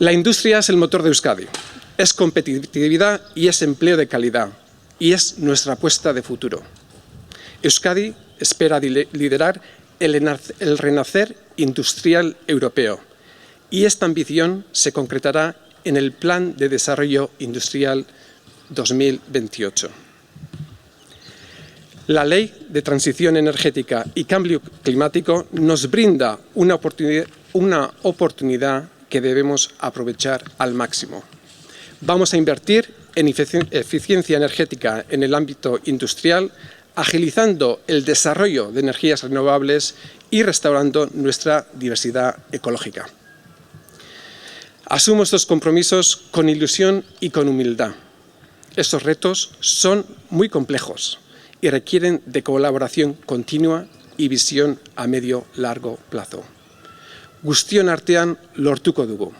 La industria es el motor de Euskadi, es competitividad y es empleo de calidad, y es nuestra apuesta de futuro. Euskadi espera liderar el renacer industrial europeo, y esta ambición se concretará en el Plan de Desarrollo Industrial 2028. La Ley de Transición Energética y Cambio Climático nos brinda una oportunidad que debemos aprovechar al máximo. Vamos a invertir en eficiencia energética en el ámbito industrial, agilizando el desarrollo de energías renovables y restaurando nuestra diversidad ecológica. Asumo estos compromisos con ilusión y con humildad. Estos retos son muy complejos y requieren de colaboración continua y visión a medio-largo plazo. Guztion artean lortuko dugu.